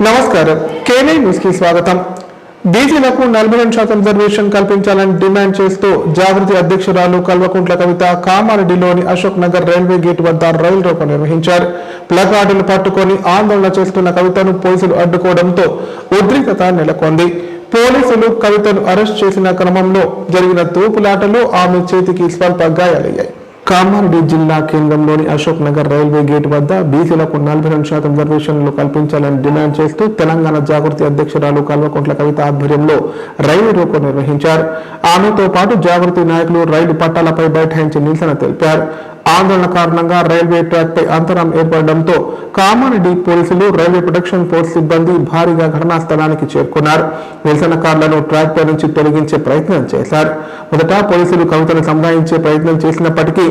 నమస్కారం కేనే న్యూస్ కి స్వాగతం. బీసీలకు 42% రిజర్వేషన్ కల్పించాలని డిమాండ్ చేస్తూ జాగృతి అధ్యక్షురాలు కల్వకుంట్ల కవిత కామారెడ్డిలోని అశోక్ నగర్ రైల్వే గేట్ వద్ద రైలు రోకో నిర్వహించారు. ప్లకార్డులు పట్టుకొని ఆందోళన చేస్తున్న కవితను పోలీసులు అడ్డుకోవడంతో ఉద్రిక్తత నెలకొంది. పోలీసులు కవితను అరెస్ట్ చేసిన క్రమంలో జరిగిన తోపులాటలో ఆమె చేతికి స్వల్ప గాయాలయ్యాయి. కామారెడ్డి జిల్లా కేంద్రంలోని అశోక్ నగర్ రైల్వే గేట్ వద్ద బీసీలకు 42% రిజర్వేషన్లు కల్పించాలని డిమాండ్ చేస్తూ తెలంగాణ జాగృతి అధ్యక్షురాలు కల్వకుంట్ల కవిత ఆధ్వర్యంలో రైలు రోకో నిర్వహించారు. ఆమెతో పాటు జాగృతి నాయకులు రైలు పట్టాలపై బైఠాయించి నిరసన తెలిపారు. ఆందోళన కారణంగా రైల్వే ట్రాక్ పై అంతరం ఏర్పడడంతో కామారెడ్డి పోలీసులు, రైల్వే ప్రొటెక్షన్ ఫోర్స్ సిబ్బంది భారీగా ఘటనా స్థలానికి చేరుకున్నారు. నిరసనకారులను ట్రాక్ పై నుంచి తొలగించే ప్రయత్నం చేశారు. మొదట పోలీసులు కవితను సంధాయించే ప్రయత్నం చేసినప్పటికీ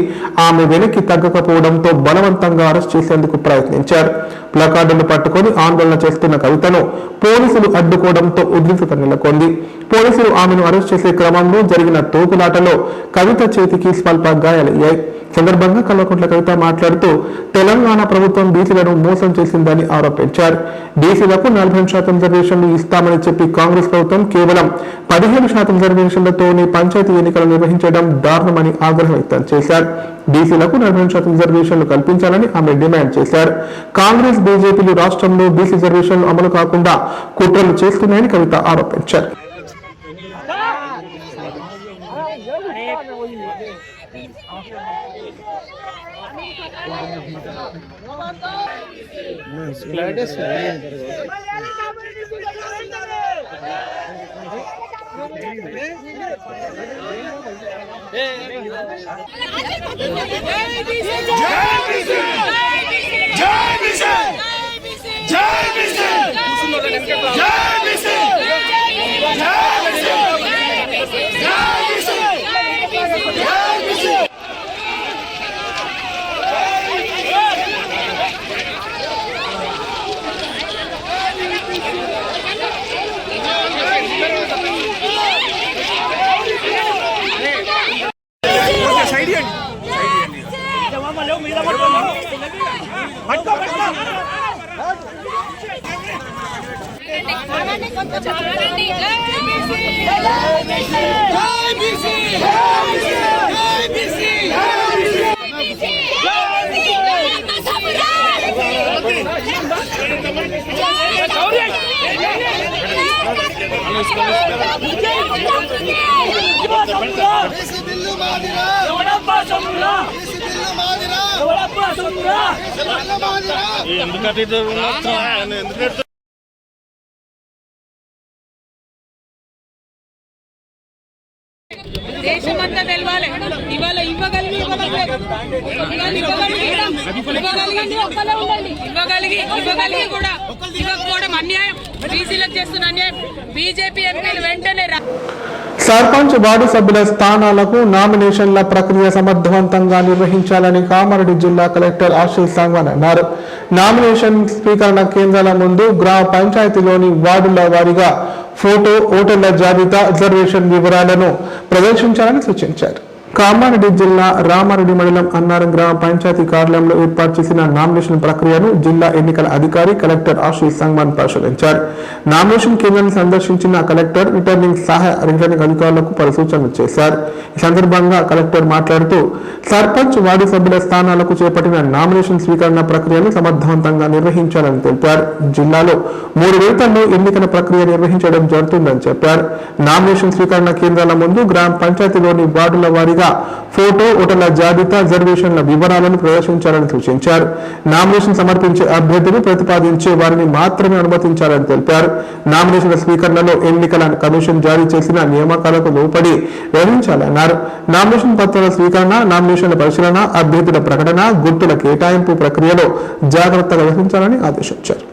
ఆమె వెనక్కి తగ్గకపోవడంతో బలవంతంగా అరెస్ట్ చేసేందుకు ప్రయత్నించారు. ప్లకార్డులు పట్టుకొని ఆందోళన చేస్తున్న కవితను పోలీసులు అడ్డుకోవడంతో ఉద్రిక్తత నెలకొంది. పోలీసులు ఆమెను అరెస్ట్ చేసే క్రమంలో జరిగిన తోపులాటలో కవిత చేతికి స్వల్ప గాయాలయ్యాయి. సందర్భంగా కల్వకుంట్ల కవిత మాట్లాడుతూ తెలంగాణ ప్రభుత్వం బీసీలను మోసం చేసిందని ఆరోపించారు. బీసీలకు 40% రిజర్వేషన్లు ఇస్తామని చెప్పి కాంగ్రెస్ ప్రభుత్వం కేవలం 15% రిజర్వేషన్లతోనే పంచాయతీ ఎన్నికలు నిర్వహించడం దారుణమని ఆగ్రహం వ్యక్తం చేశారు. బీసీలకు 40% రిజర్వేషన్లు కల్పించాలని ఆమె డిమాండ్ చేశారు. కాంగ్రెస్, బీజేపీలు రాష్ట్రంలో బీసీ రిజర్వేషన్లు అమలు కాకుండా కుట్రలు చేస్తున్నాయని కవిత ఆరోపించారు. దేశమంతా తెలవాలి. ఇవాళ ఇవ్వగలిగి కూడా ఇవ్వకపోవడం అన్యాయం. బీసీలకు చేస్తున్న అన్యాయం. బీజేపీ ఎంపీలు వెంటనే సర్పంచ్ వార్డు సభ్యుల స్థానాలకు నామినేషన్ల ప్రక్రియ సమర్థవంతంగా నిర్వహించాలని కామారెడ్డి జిల్లా కలెక్టర్ ఆశీష్ సంగ్వాన్ అన్నారు. నామినేషన్ స్వీకరణ కేంద్రాల ముందు గ్రామ పంచాయతీలోని వార్డుల వారీగా ఫోటో, ఓటర్ల జాబితా, రిజర్వేషన్ వివరాలను ప్రదర్శించాలని సూచించారు. కామారెడ్డి జిల్లా రామారెడ్డి మండలం అన్నారం గ్రామ పంచాయతీ కార్యాలయంలో ఏర్పాటు చేసిన నామినేషన్ ప్రక్రియను జిల్లా ఎన్నికల అధికారి కలెక్టర్ ఆశీష్ సంగ్వాన్ పరిశీలించారు. నామినేషన్ కేంద్రాన్ని సందర్శించిన కలెక్టర్ రిటర్నింగ్ అధికారులకు పలు సూచనలు చేశారు. ఈ సందర్భంగా కలెక్టర్ మాట్లాడుతూ సర్పంచ్ వార్డు సభ్యుల స్థానాలకు చేపట్టిన నామినేషన్ స్వీకరణ ప్రక్రియను సమర్థవంతంగా నిర్వహించాలని తెలిపారు. జిల్లాలో 3 విడతల్లో ఎన్నికల ప్రక్రియ నిర్వహించడం జరుగుతుందని చెప్పారు. నామినేషన్ స్వీకరణ కేంద్రాల ముందు గ్రామ పంచాయతీలోని వార్డుల వారీగా ఫోటో, ఓటర్ల జాబితా, రిజర్వేషన్ల వివరాలను ప్రదర్శించాలని సూచించారు. నామినేషన్ సమర్పించే అభ్యర్థులు ప్రతిపాదించే వారిని మాత్రమే అనుమతించాలని తెలిపారు. నామినేషన్ల స్వీకరణలో ఎన్నికల కమిషన్ జారీ చేసిన నియామకాలకు లోబడి వ్యవహరించాలన్నారు. నామినేషన్ పత్రాల స్వీకరణ, నామినేషన్ల పరిశీలన, అభ్యర్థుల ప్రకటన, గుర్తుల కేటాయింపు ప్రక్రియలో జాగ్రత్తగా వ్యవహరించాలని ఆదేశించారు.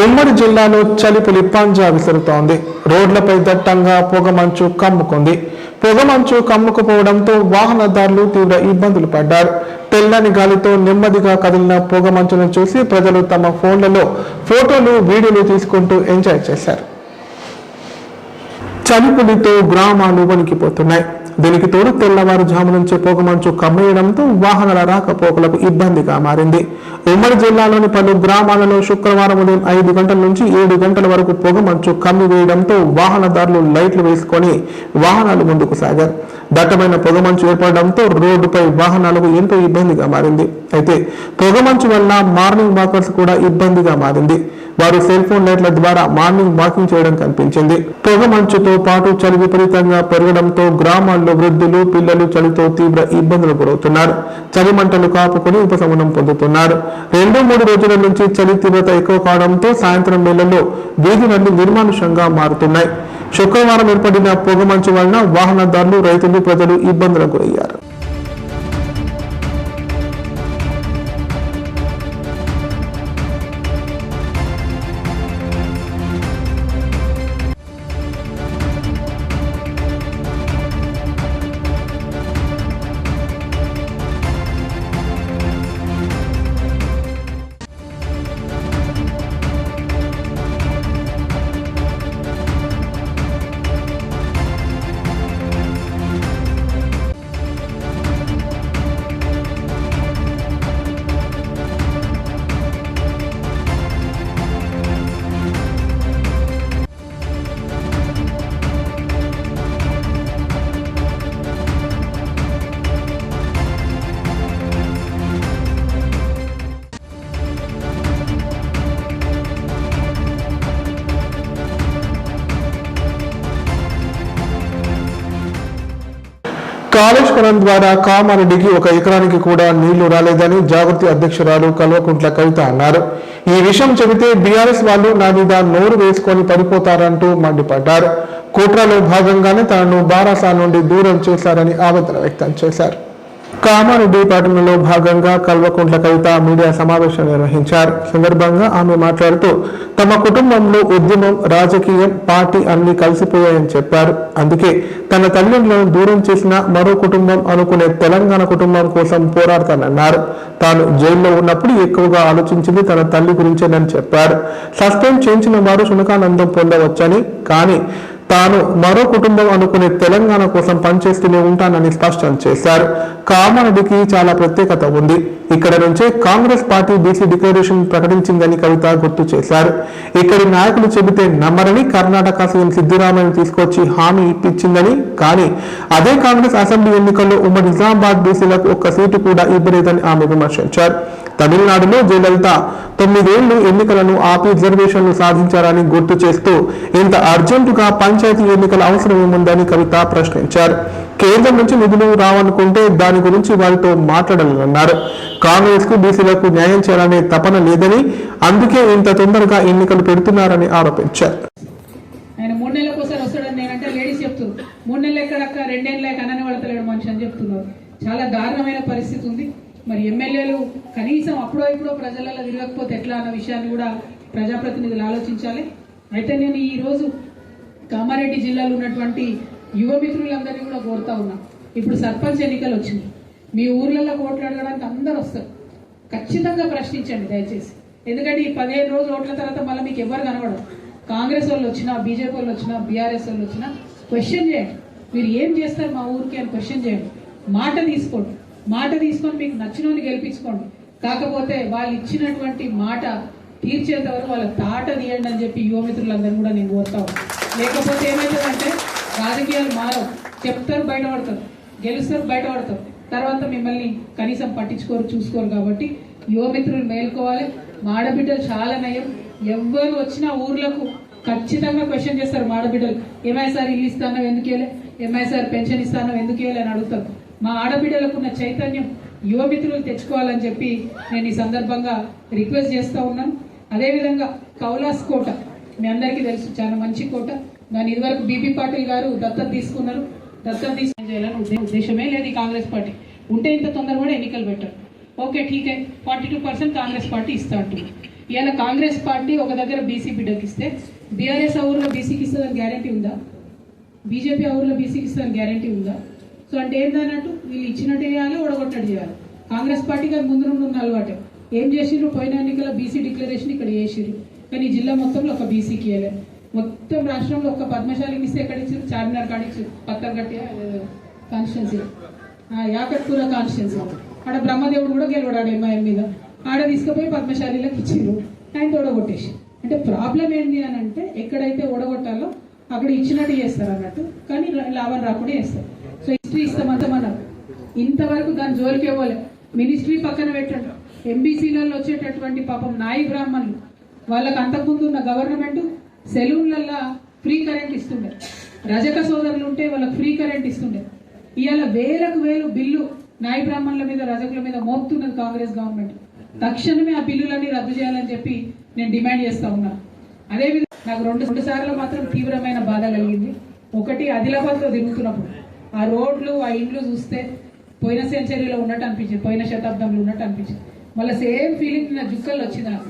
ఉమ్మడి జిల్లాలో చలిపులి పంజా విసురుతోంది. రోడ్లపై దట్టంగా పొగమంచు కమ్ముకుంది. పొగమంచు కమ్ముకుపోవడంతో వాహనదారులు తీవ్ర ఇబ్బందులు పడ్డారు. తెల్లని గాలితో నెమ్మదిగా కదిలిన పొగమంచును చూసి ప్రజలు తమ ఫోన్లలో ఫోటోలు, వీడియోలు తీసుకుంటూ ఎంజాయ్ చేశారు. చలిపులితో గ్రామాలు వణికిపోతున్నాయి. దీనికి తోడు తెల్లవారుజాము నుంచి పొగమంచు కమ్మేయడంతో వాహనాల రాకపోకలకు ఇబ్బందిగా మారింది. ఉమ్మడి జిల్లాలోని పలు గ్రామాలలో శుక్రవారం ఉదయం 5 గంటల నుంచి 7 గంటల వరకు పొగమంచు కమ్మివేయడంతో వాహనదారులు లైట్లు వేసుకొని వాహనాలు ముందుకు సాగారు. దట్టమైన పొగమంచు ఏర్పడడంతో రోడ్డుపై వాహనాలకు ఎంతో ఇబ్బందిగా మారింది. అయితే పొగమంచు వల్ల మార్నింగ్ వాకర్స్ కూడా ఇబ్బందిగా మారింది. వారు సెల్ ఫోన్ లైట్ల ద్వారా మార్నింగ్ వాకింగ్ చేయడం కనిపించింది. పొగమంచుతో పాటు చలి విపరీతంగా పెరగడంతో గ్రామాల్లో వృద్ధులు, పిల్లలు చలితో తీవ్ర ఇబ్బందులు గురవుతున్నారు. చలి మంటలు కాపుకొని ఉపశమనం పొందుతున్నారు. 2-3 రోజుల నుంచి చలి తీవ్రత ఎక్కువ కావడంతో సాయంత్రం వేళల్లో వీధులన్నీ నిర్మానుషంగా మారుతున్నాయి. శుక్రవారం ఏర్పడిన పొగమంచు వలన వాహనదారులు, రైతులు, ప్రజలు ఇబ్బందులకు గురయ్యారు. కాళేశ్వరం ద్వారా కామారెడ్డికి 1 ఎకరానికి కూడా నీళ్లు రాలేదని జాగృతి అధ్యక్షురాలు కల్వకుంట్ల కవిత అన్నారు. ఈ విషయం చెబితే బీఆర్ఎస్ వాళ్ళు నా మీద నోరు వేసుకొని పడిపోతారంటూ మండిపడ్డారు. కుట్రలో భాగంగానే తనను బారాసా నుండి దూరం చేశారని ఆవేదన వ్యక్తం చేశారు. కామారెడ్డి పట్టణంలో భాగంగా కల్వకుంట్ల కవిత మీడియా సమావేశం నిర్వహించారు. సందర్భంగా ఆమె మాట్లాడుతూ తమ కుటుంబంలో ఉద్యమం, రాజకీయం, పార్టీ అన్ని కలిసిపోయాయని చెప్పారు. అందుకే తన తల్లిదండ్రులను దూరం చేసిన మరో కుటుంబం అనుకునే తెలంగాణ కుటుంబం కోసం పోరాడతానన్నారు. తాను జైల్లో ఉన్నప్పుడు ఎక్కువగా ఆలోచించింది తన తల్లి గురించేనని చెప్పారు. సస్పెండ్ చేయించిన వారు శునకానందం పొందవచ్చని, కానీ తాను మరో కుటుంబం అనుకునే తెలంగాణ కోసం పనిచేస్తూనే ఉంటానని స్పష్టం చేశారు. కామారెడ్డికి చాలా ప్రత్యేకత ఉంది. ఇక్కడ నుంచే కాంగ్రెస్ పార్టీ బీసీ డిక్లరేషన్ ప్రకటించిందని కవిత గుర్తు చేశారు. ఇక్కడి నాయకులు చెబితే నమ్మరని కర్ణాటక సీఎం సిద్దిరామయ్య తీసుకొచ్చి హామీ ఇప్పించిందని, కానీ అదే కాంగ్రెస్ అసెంబ్లీ ఎన్నికల్లో ఉమ్మడి నిజామాబాద్ బీసీలకు 1 సీటు కూడా ఇవ్వలేదని ఆమె విమర్శించారు. తమిళనాడులో జయలలిత 9 ఏళ్లు ఎన్నికలను ఆపి రిజర్వేషన్లు సాధించారని గుర్తు చేస్తూ ఇంత అర్జెంటుగా పంచాయతీ ఎన్నికల అవసరం ఏముందని కవిత ప్రశ్నించారు. కేంద్రం నుంచి నిధులు రావనుకుంటే దాని గురించి వారితో మాట్లాడాలన్నారు. కాంగ్రెస్ కు బీసీలకు న్యాయం చేయాలనే తపన లేదని, అందుకే ఇంత తొందరగా ఎన్నికలు పెడుతున్నారని ఆరోపించారు. ఆయన 3 నెలలకు ఒకసారి వస్తాడని నేనంటే లేడీస్ చెప్తున్నారు. 3 నెలలు ఎక్కడక్క 2 ఏళ్ళ కన్నని పడతలేడు మనిషి అని చెప్తున్నారు. చాలా దారుణమైన పరిస్థితి ఉంది. మరి ఎమ్మెల్యేలు కనీసం అప్పుడో ఇప్పుడో ప్రజలలో తిరగకపోతే ఎట్లా అన్న విషయాన్ని కూడా ప్రజాప్రతినిధులు ఆలోచించాలి. అయితే నేను ఈరోజు కామారెడ్డి జిల్లాలో ఉన్నటువంటి యువ మిత్రులందరినీ కూడా కోరుతా ఉన్నా. ఇప్పుడు సర్పంచ్ ఎన్నికలు వచ్చింది. మీ ఊర్లలో ఓట్లు అడగడానికి అందరూ వస్తారు. ఖచ్చితంగా ప్రశ్నించండి దయచేసి. ఎందుకంటే ఈ 15 రోజులు ఓట్ల తర్వాత మళ్ళీ మీకు ఎవరు కనబడరు. కాంగ్రెస్ వాళ్ళు వచ్చినా, బీజేపీ వాళ్ళు వచ్చినా, బీఆర్ఎస్ వాళ్ళు వచ్చినా క్వశ్చన్ చేయండి. మీరు ఏం చేస్తారు మా ఊరికి అని క్వశ్చన్ చేయండి. మాట తీసుకోండి. మాట తీసుకొని మీకు నచ్చినోని గెలిపించుకోండి. కాకపోతే వాళ్ళు ఇచ్చినటువంటి మాట తీర్చేంత వరకు వాళ్ళ తాట తీయండి అని చెప్పి యువ మిత్రులందరూ కూడా నేను కోరుతాను. లేకపోతే ఏమవుతుందంటే రాజకీయాలు మారవు. చెప్తారు, బయటపడతారు, గెలుస్తారు, బయటపడతారు, తర్వాత మిమ్మల్ని కనీసం పట్టించుకోరు, చూసుకోరు. కాబట్టి యువ మిత్రులు మేల్కోవాలి. మాడబిడ్డలు చాలా నయం. ఎవ్వరు వచ్చినా ఊర్లకు ఖచ్చితంగా క్వశ్చన్ చేస్తారు. మాడబిడ్డలు ఏమై సార్ ఇల్లు ఇస్తానో ఎందుకు ఇవ్వలే, ఏమై సార్ పెన్షన్ ఇస్తానో ఎందుకు ఇవ్వలే అని అడుగుతారు. మా ఆడబిడ్డలకు ఉన్న చైతన్యం యువ మిత్రులు తెచ్చుకోవాలని చెప్పి నేను ఈ సందర్భంగా రిక్వెస్ట్ చేస్తూ ఉన్నాను. అదేవిధంగా కౌలాస్ కోట మీ అందరికీ తెలుసు, చాలా మంచి కోట. దాని ఇదివరకు బీపీ పాటిల్ గారు దత్తత తీసుకున్నారు. దత్తత చేయాలని ఉద్దేశమే లేదు కాంగ్రెస్ పార్టీ. ఉంటే ఇంత తొందరగా కూడా ఎన్నికలు పెట్టారు. ఓకే ఠీకే, 42% కాంగ్రెస్ పార్టీ ఇస్తా అంటుంది. ఇవాళ కాంగ్రెస్ పార్టీ ఒక దగ్గర బీసీ బిడ్డకి ఇస్తే బీఆర్ఎస్ ఊరిలో బీసీకి ఇస్తుందని గ్యారంటీ ఉందా? బీజేపీ ఆ ఊర్లో బీసీకి ఇస్తాను గ్యారంటీ ఉందా? సో అంటే ఏంటన్నట్టు వీళ్ళు ఇచ్చినట్టు చేయాలి, ఓడగొట్టట్టు చేయాలి. కాంగ్రెస్ పార్టీకి అది ముందు నుండి ఉన్న అలవాటే. ఏం చేసిర్రు, పోయిన ఎన్నికల బీసీ డిక్లరేషన్ ఇక్కడ చేసిర్రు, కానీ ఈ జిల్లా మొత్తంలో ఒక బీసీకి ఇవ్వలేదు. మొత్తం రాష్ట్రంలో ఒక్క పద్మశాలికి ఇస్తే ఎక్కడ ఇచ్చారు? చార్మినార్ కాడ ఇచ్చారు, పత్తర్గట్టి కాన్స్టిట్యున్సీ, యాకట్పూర కాన్స్టిట్యున్సీ. ఆడ బ్రహ్మదేవుడు కూడా గెలవడాడు ఎంఐఎం మీద. ఆడ తీసుకుపోయి పద్మశాలిలకు ఇచ్చిర్రు, ఆయన ఓడగొట్టేసి. అంటే ప్రాబ్లం ఏంటి అని అంటే ఎక్కడైతే ఓడగొట్టాలో అక్కడ ఇచ్చినట్టు చేస్తారు అన్నట్టు, కానీ లాభం రాకుండా చేస్తారు. సో హిస్టరీ ఇస్తామన్నారు, ఇంతవరకు దాని జోలికి ఇవ్వలే. మినిస్ట్రీ పక్కన పెట్టండి, ఎంబీసీలలో వచ్చేటటువంటి పాపం నాయి బ్రాహ్మణులు, వాళ్ళకి అంతకుముందు ఉన్న గవర్నమెంట్ సెలూన్లల్లో ఫ్రీ కరెంట్ ఇస్తుండే, రజక సోదరులు ఉంటే వాళ్ళకి ఫ్రీ కరెంట్ ఇస్తుండే. ఇవాళ వేలకు వేలు బిల్లు నాయి బ్రాహ్మణుల మీద, రజకుల మీద మోపుతున్నది కాంగ్రెస్ గవర్నమెంట్. తక్షణమే ఆ బిల్లులన్నీ రద్దు చేయాలని చెప్పి నేను డిమాండ్ చేస్తా ఉన్నా. అదేవిధంగా నాకు రెండు సార్లు మాత్రం తీవ్రమైన బాధ కలిగింది. ఒకటి, ఆదిలాబాద్లో తిరుగుతున్నప్పుడు ఆ రోడ్లు, ఆ ఇండ్లు చూస్తే పోయిన సెంచరీలో ఉన్నట్టు అనిపించింది, పోయిన శతాబ్దంలో ఉన్నట్టు అనిపించింది. మళ్ళీ సేమ్ ఫీలింగ్ నా జుక్కల్లో వచ్చింది నాకు.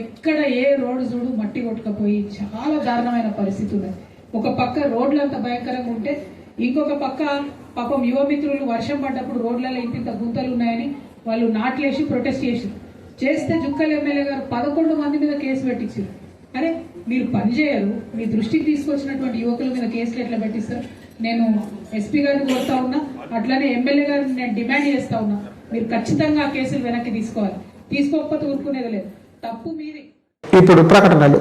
ఎక్కడ ఏ రోడ్డు చూడు మట్టి కొట్టుకపోయి చాలా దారుణమైన పరిస్థితి ఉన్నది. ఒక పక్క రోడ్లు అంత భయంకరంగా ఉంటే, ఇంకొక పక్క పాపం యువమిత్రులు వర్షం పడ్డప్పుడు రోడ్లలో ఇంత గుంతలు ఉన్నాయని వాళ్ళు నాట్లేసి ప్రొటెస్ట్ చేస్తే జుక్కల్ ఎమ్మెల్యే గారు 11 మంది మీద కేసు పెట్టించారు. అరే మీరు పనిచేయరు, మీ దృష్టికి తీసుకొచ్చినటువంటి యువకుల మీద కేసులు ఎట్లా పెట్టిస్తారు? నేను ఎస్పీ గారిని కోరుతా ఉన్నా, అట్లానే ఎమ్మెల్యే గారిని నేను డిమాండ్ చేస్తా ఉన్నా, మీరు ఖచ్చితంగా ఆ కేసులు వెనక్కి తీసుకోవాలి. తీసుకోకపోతే ఊరుకునేది లేదు, తప్పు మీది. ఇప్పుడు ప్రకటనలు.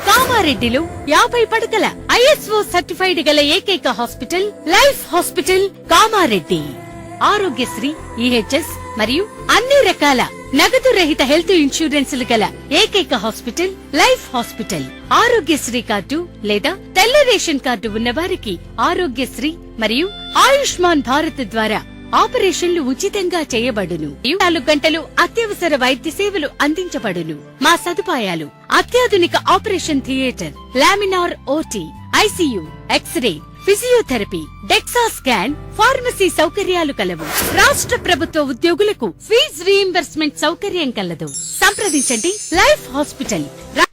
కామారెడ్డిలో 50 పడకల ISO సర్టిఫైడ్ గల ఏకైక hospital life hospital Kamareddy. Aarogyasri, EHS మరియు అన్ని రకాల నగదు రహిత హెల్త్ ఇన్సూరెన్సులు గల ఏకైక hospital life hospital. Aarogyasri card లేదా తెల్ల రేషన్ కార్డు ఉన్న వారికి ఆరోగ్యశ్రీ మరియు ఆయుష్మాన్ భారత్ ద్వారా ఆపరేషన్లు ఉచితంగా చేయబడును. 24 గంటలు అత్యవసర వైద్య సేవలు అందించబడును. మా సదుపాయాలు: అత్యాధునిక operation theatre, laminar OT, ICU, x ray, physiotherapy, DEXA scan, pharmacy సౌకర్యాలు కలవు. రాష్ట్ర ప్రభుత్వ ఉద్యోగులకు ఫీజు రీయింబర్స్మెంట్ సౌకర్యం కలదు. సంప్రదించండి లైఫ్ హాస్పిటల్.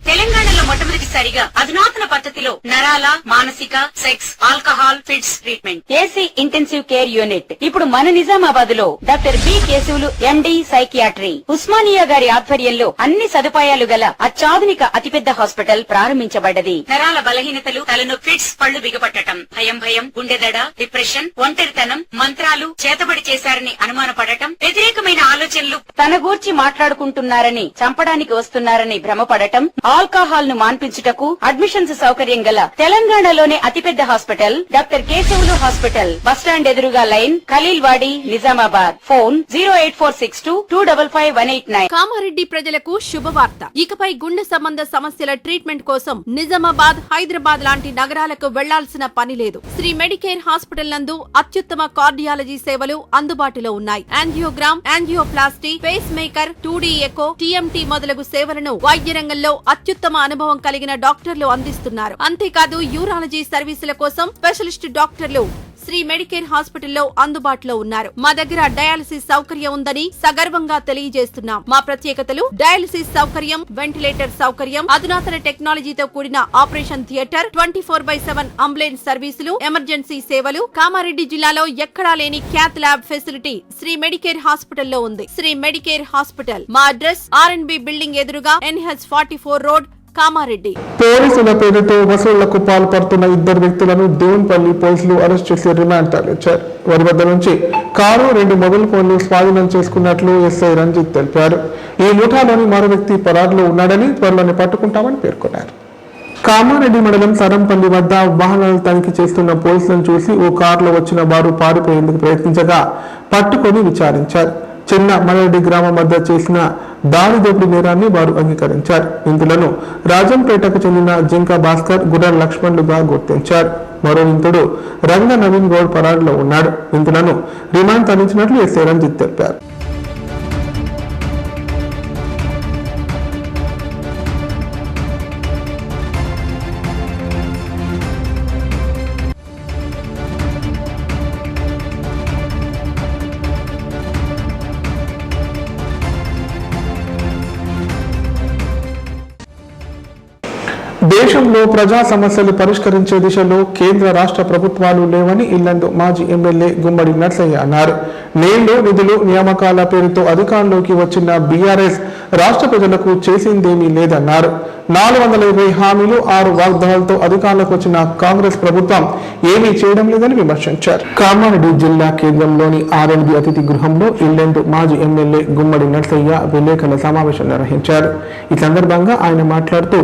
తెలంగాణలో మొట్టమొదటిసారిగా అధునాతన పద్ధతిలో నరాల, మానసిక, sex, alcohol, fits treatment, AC intensive care unit ఇప్పుడు మన నిజామాబాద్ లో doctor B Keshavulu MD psychiatry, Osmania గారి ఆధ్వర్యంలో అన్ని సదుపాయాలు గల అత్యాధునిక అతిపెద్ద హాస్పిటల్ ప్రారంభించబడ్డది. నరాల బలహీనతలు, తలనొప్పి, ఫిట్స్, పళ్లు బిగపట్టడం, భయం, గుండెదడ, డిప్రెషన్, ఒంటరితనం, మంత్రాలు చేతబడి చేశారని అనుమానపడటం, వ్యతిరేకమైన ఆలోచనలు, తన గూర్చి మాట్లాడుకుంటున్నారని, చంపడానికి వస్తున్నారని భ్రమపడటం, ఆల్కహాల్ ను మాన్పించుటకు అడ్మిషన్స్ సౌకర్యం గల తెలంగాణలోనే అతిపెద్ద hospital doctor Keshavulu hospital. Bus stand ఎదురుగా లైన్, ఖలీల్వాడి, నిజామాబాద్. ఫోన్ 08462255189. కామారెడ్డి ప్రజలకు శుభవార్త. ఇకపై గుండె సంబంధ సమస్యల ట్రీట్మెంట్ కోసం నిజామాబాద్, హైదరాబాద్ లాంటి నగరాలకు వెళ్లాల్సిన పని లేదు. శ్రీ మెడికేర్ హాస్పిటల్ నందు అత్యుత్తమ కార్డియాలజీ సేవలు అందుబాటులో ఉన్నాయి. Angiogram, angioplasty, pacemaker, 2D echo, TMT మొదలగు సేవలను వైద్య రంగంలో అత్యుత్తమ అనుభవం కలిగిన డాక్టర్లు అందిస్తున్నారు. అంతేకాదు యూరాలజీ సర్వీసుల కోసం స్పెషలిస్ట్ డాక్టర్లు శ్రీ మెడికేర్ హాస్పిటల్లో అందుబాటులో ఉన్నారు. మా దగ్గర డయాలసిస్ సౌకర్యం ఉందని సగర్వంగా తెలియజేస్తున్నాం. మా ప్రత్యేకతలు: డయాలసిస్ సౌకర్యం, వెంటిలేటర్ సౌకర్యం, అధునాతన టెక్నాలజీతో కూడిన ఆపరేషన్ థియేటర్, 24/7 అంబులెన్స్ సర్వీసులు, ఎమర్జెన్సీ సేవలు. కామారెడ్డి జిల్లాలో ఎక్కడా లేని cath lab facility Shri medicare హాస్పిటల్లో ఉంది. Shri medicare hospital. మా అడ్రస్ RNB బిల్డింగ్ ఎదురుగా NH44 రోడ్, కామారెడ్డి. పోలీసుల పేరుతో వసూళ్లకు పాల్పడుతున్న 2 వ్యక్తులను దేవున్పల్లి పోలీసులు అరెస్ట్ చేసి రిమాండ్ తరలించారు. వారి వద్ద నుంచి కారు, 2 మొబైల్ ఫోన్లు స్వాధీనం చేసుకున్నట్లు SI రంజిత్ తెలిపారు. ఈ ముఠాలోని మరో వ్యక్తి పరారులో ఉన్నాడని, త్వరలోనే పట్టుకుంటామని పేర్కొన్నారు. కామారెడ్డి మండలం సరంపల్లి వద్ద వాహనాలు తనిఖీ చేస్తున్న పోలీసులను చూసి ఓ కారులో వచ్చిన వారు పారిపోయేందుకు ప్రయత్నించగా పట్టుకొని విచారించారు. చిన్న మలరెడ్డి గ్రామం వద్ద చేసిన దారి దోపిడీ నేరాన్ని వారు అంగీకరించారు. ఇందులను రాజంపేటకు చెందిన జింక భాస్కర్, గుర్ర లక్ష్మణులుగా గుర్తించారు. మరో నిందితుడు రంగ నవీన్ గౌడ్ పరారులో ఉన్నాడు. ఇందులను రిమాండ్ తరలించినట్లు SI రంజిత్ తెలిపారు. దేశంలో ప్రజా సమస్యలు పరిష్కరించే దిశలో కేంద్ర రాష్ట్ర ప్రభుత్వాలు లేవని ఇల్లందు మాజీ ఎమ్మెల్యే గుమ్మడి నర్సయ్య అన్నారు. నీళ్లు, నిధులు, నియామకాల పేరుతో అధికారంలోకి వచ్చిన బీఆర్ఎస్ రాష్ట్ర ప్రజలకు చేసిందేమీ లేదన్నారు. 420 హామీలు, 6 వాగ్దానాలతో అధికారంలోకి వచ్చిన కాంగ్రెస్ ప్రభుత్వం ఏమీ చేయడం లేదని విమర్శించారు. కామారెడ్డి జిల్లా కేంద్రంలోని ఆర్ఎండ్బి అతిథి గృహంలో ఇల్లందు మాజీ ఎమ్మెల్యే గుమ్మడి నర్సయ్య విలేకరుల సమావేశం నిర్వహించారు. ఈ సందర్భంగా ఆయన మాట్లాడుతూ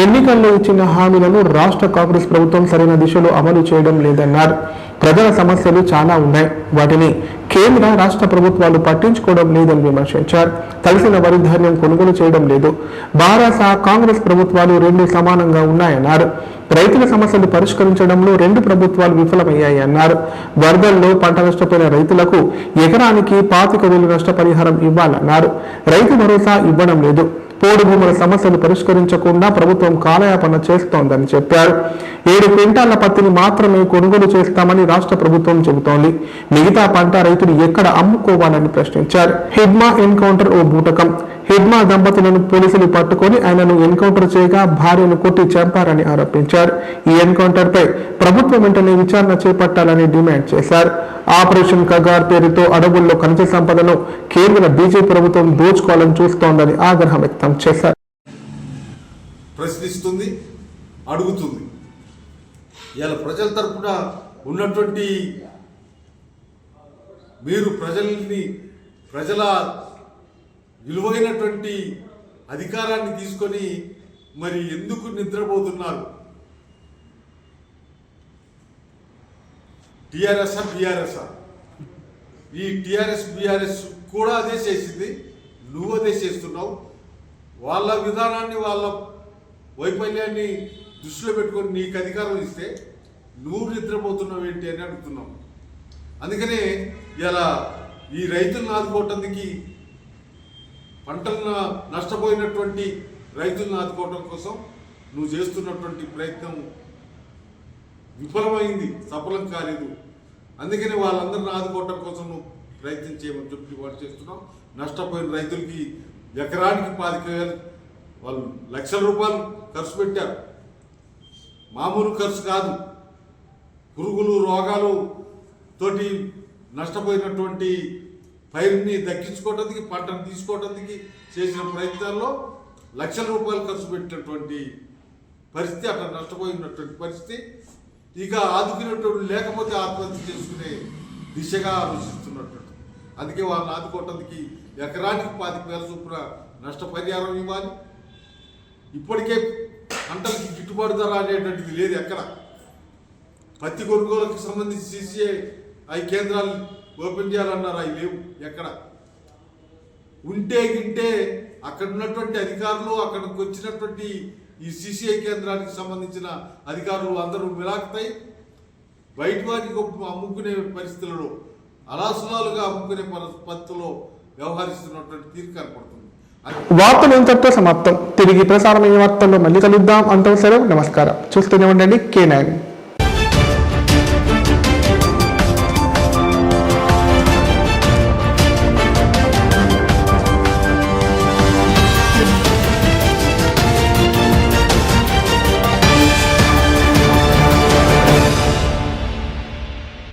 ఎన్నికల్లో ఇచ్చిన హామీలను రాష్ట్ర కాంగ్రెస్ ప్రభుత్వం సరైన దిశలో అమలు చేయడం లేదన్నారు. ప్రజల సమస్యలు చాలా ఉన్నాయి, వాటిని కేంద్ర రాష్ట్ర ప్రభుత్వాలు పట్టించుకోవడం లేదని విమర్శించారు. కలిసిన వరి ధాన్యం కొనుగోలు చేయడం లేదు. భారత కాంగ్రెస్ ప్రభుత్వాలు రెండు సమానంగా ఉన్నాయన్నారు. రైతుల సమస్యలు పరిష్కరించడంలో రెండు ప్రభుత్వాలు విఫలమయ్యాయి అన్నారు. వరదల్లో పంట నష్టపోయిన రైతులకు ఎకరానికి 25,000 నష్టపరిహారం ఇవ్వాలన్నారు. రైతు భరోసా ఇవ్వడం లేదు. పోడు భూముల సమస్యలు పరిష్కరించకుండా ప్రభుత్వం కాలయాపన చేస్తోందని చెప్పారు. 7 క్వింటాల పత్తిని మాత్రమే కొనుగోలు చేస్తామని రాష్ట్ర ప్రభుత్వం చెబుతోంది. మిగతా పంట రైతులు ఎక్కడ అమ్ముకోవాలని ప్రశ్నించారు. హిడ్మా ఎన్కౌంటర్ ఓ బూటకం. హిడ్మా దంపతులను పోలీసులు పట్టుకొని ఆయనను ఎన్కౌంటర్ చేయగా భార్యను కొట్టి చంపారని ఆరోపించారు. ఈ ఎన్కౌంటర్ పై ప్రభుత్వం వెంటనే విచారణ చేపట్టాలని డిమాండ్ చేశారు. ఆపరేషన్ కగార్ పేరుతో అడవుల్లో ఖనిజ సంపదను కేంద్ర బీజేపీ ప్రభుత్వం దోచుకోవాలని చూస్తోందని ఆగ్రహం వ్యక్తం చేశారు. ప్రశ్నిస్తుంది, అడుగుతుంది. ఇలా ప్రజల తరపున ఉన్నటువంటి మీరు ప్రజల విలువైనటువంటి అధికారాన్ని తీసుకొని మరి ఎందుకు నిద్రపోతున్నారు? టీఆర్ఎస్ బీఆర్ఎస్ ఈ టీఆర్ఎస్ బీఆర్ఎస్ కూడా అదే చేసింది, నువ్వు అదే చేస్తున్నావు. వాళ్ళ విధానాన్ని, వాళ్ళ వైఫల్యాన్ని దృష్టిలో పెట్టుకొని నీకు అధికారం ఇస్తే నువ్వు నిద్రపోతున్నావు ఏంటి అని అడుగుతున్నావు. అందుకనే ఇలా ఈ రైతులను ఆదుకోవటానికి, పంటలను నష్టపోయినటువంటి రైతులను ఆదుకోవటం కోసం నువ్వు చేస్తున్నటువంటి ప్రయత్నం విఫలమైంది, సఫలం కాలేదు. అందుకని వాళ్ళందరిని ఆదుకోవటం కోసం నువ్వు ప్రయత్నం చేయమని చెప్పి వాళ్ళు చేస్తున్నావు. నష్టపోయిన రైతులకి ఎకరానికి 25,000 వాళ్ళు లక్షల రూపాయలు ఖర్చు పెట్టారు. మామూలు ఖర్చు కాదు. పురుగులు, రోగాలు తోటి నష్టపోయినటువంటి పైరుని దక్కించుకోవడానికి, పంటను తీసుకోవడానికి చేసిన ప్రయత్నాల్లో లక్షల రూపాయలు ఖర్చు పెట్టినటువంటి పరిస్థితి, అట్లా నష్టపోయినటువంటి పరిస్థితి. ఇక ఆదుకునేటువంటి లేకపోతే ఆత్మహత్య చేసుకునే దిశగా ఆలోచిస్తున్నటువంటి. అందుకే వాళ్ళని ఆదుకోవటానికి ఎకరానికి 25,000 చొప్పున నష్టపరిహారం ఇవ్వాలి. ఇప్పటికే పంటలకి గిట్టుబాటు ధర అనేటువంటిది లేదు ఎక్కడ. పత్తి కొనుగోలుకు సంబంధించి CCI కేంద్రాలు ఓపెన్ చేయాలన్నారు, అవి లేవు ఎక్కడ. ఉంటే గింటే అక్కడ ఉన్నటువంటి అధికారులు, అక్కడికి వచ్చినటువంటి ఈ CCI కేంద్రానికి సంబంధించిన అధికారులు అందరూ మిలాకుతాయి బయట వారికి అమ్ముకునే పరిస్థితులలో, అలాసులాలుగా అమ్ముకునే పరిస్థితుల్లో వ్యవహరిస్తున్నటువంటి తీరు కనపడుతుంది. వార్తలు ఇంతటితో సమాప్తం. తిరిగి ప్రసారమయ్యే వార్తల్లో మళ్ళీ కలుద్దాం. అంతవరకు సెలవు. నమస్కారం. చూస్తూనే ఉండండి K9.